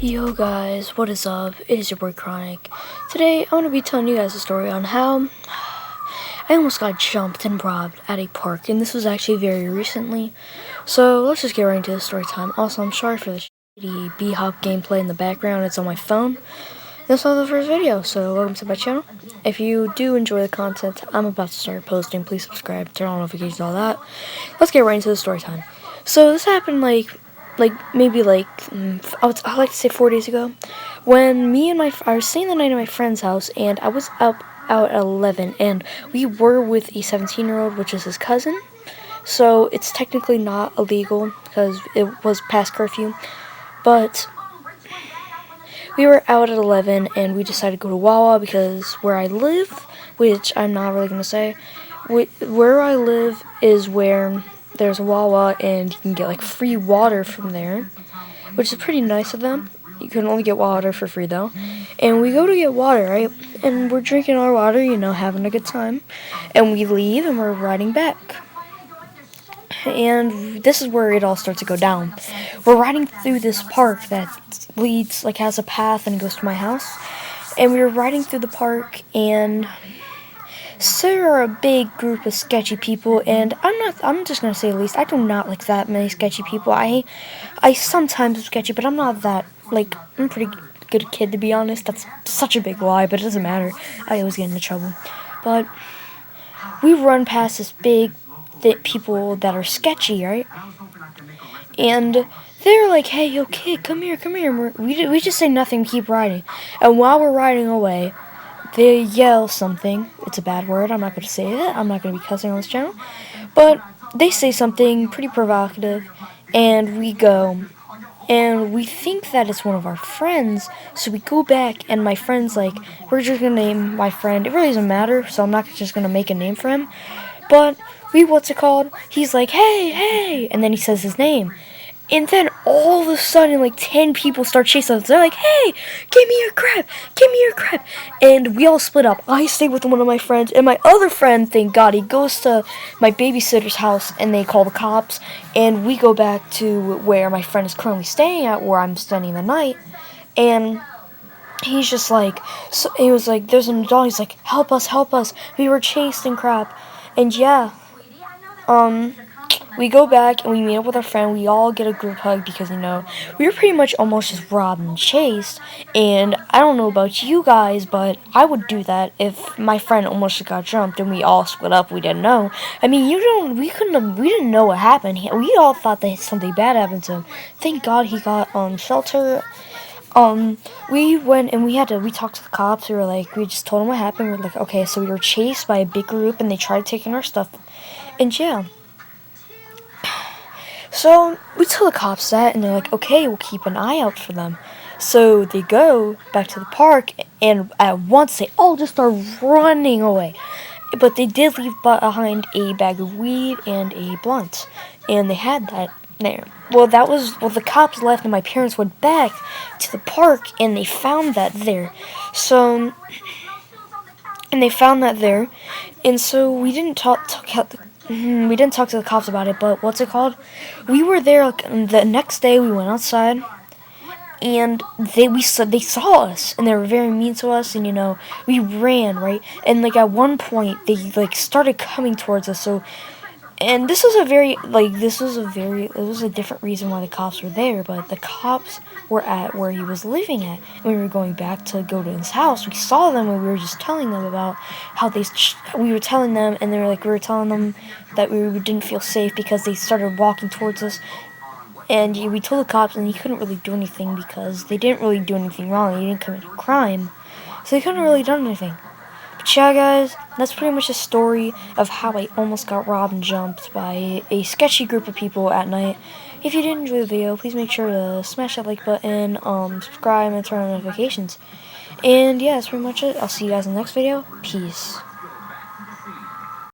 Yo guys, what is up? It is your boy Chronic. Today I'm going to be telling you guys a story on how I almost got jumped and robbed at a park, and this was actually very recently. So let's just get right into the story time. Also, I'm sorry for the shitty B-Hop gameplay in the background. It's on my phone. This was the first video, so welcome to my channel. If you do enjoy the content I'm about to start posting, please subscribe, turn on notifications, all that. Let's get right into the story time. So this happened maybe I like to say 4 days ago, when I was staying the night at my friend's house, and I was out at 11, and we were with a 17-year-old, which is his cousin. So it's technically not illegal because it was past curfew, but we were out at 11, and we decided to go to Wawa because where I live, which I'm not really gonna say, where I live is where there's a Wawa, and you can get like free water from there, which is pretty nice of them. You can only get water for free though. And we go to get water, right? And we're drinking our water, having a good time. And we leave and we're riding back. And this is where it all starts to go down. We're riding through this park that has a path and goes to my house. And we were riding through the park, and so there are a big group of sketchy people, and I'm just gonna say at least, I do not like that many sketchy people. I sometimes am sketchy, but I'm not that, I'm a pretty good kid, to be honest. That's such a big lie, but it doesn't matter. I always get into trouble. But we run past this big, thick people that are sketchy, right? And they're like, "Hey, yo, kid, come here, come here." And we just say nothing, keep riding. And while we're riding away, they yell something. It's a bad word. I'm not going to say it. I'm not going to be cussing on this channel. But they say something pretty provocative, and we go. And we think that it's one of our friends, so we go back, and my friend's like, we're just going to name my friend. It really doesn't matter, so I'm not just going to make a name for him. But he's like, "Hey, hey," and then he says his name. And then all of a sudden, 10 people start chasing us. They're like, "Hey, give me your crap, give me your crap." And we all split up. I stayed with one of my friends, and my other friend, thank God, he goes to my babysitter's house, and they call the cops. And we go back to where my friend is currently staying at, where I'm spending the night. And he's just like, he was like, "There's an adult." He's like, help us. We were chased and crap. And yeah, we go back and we meet up with our friend. We all get a group hug because, we were pretty much almost just robbed and chased. And I don't know about you guys, but I would do that if my friend almost just got jumped and we all split up. We didn't know. I mean, we didn't know what happened. We all thought that something bad happened to him. Thank God he got shelter. We went and we talked to the cops. We just told them what happened. We're like, okay, so we were chased by a big group and they tried taking our stuff. And yeah. So we tell the cops that, and they're like, okay, we'll keep an eye out for them. So they go back to the park, and at once they all just start running away. But they did leave behind a bag of weed and a blunt, and they had that there. The cops left, and my parents went back to the park, and they found that there. And so we didn't talk to the cops about it, but what's it called? We were there the next day. We went outside, and they saw us, and they were very mean to us, and we ran, right? And at one point they started coming towards us. And this was it was a different reason why the cops were there, but the cops were at where he was living at, and we were going back to go to his house. We saw them, and we were just telling them about how we were telling them, and we were telling them that we didn't feel safe because they started walking towards us. And we told the cops, and he couldn't really do anything because they didn't really do anything wrong. They didn't commit a crime, so they couldn't really do anything. But yeah, guys, that's pretty much a story of how I almost got robbed and jumped by a sketchy group of people at night. If you did enjoy the video, please make sure to smash that like button, subscribe, and turn on notifications. And yeah, that's pretty much it. I'll see you guys in the next video. Peace.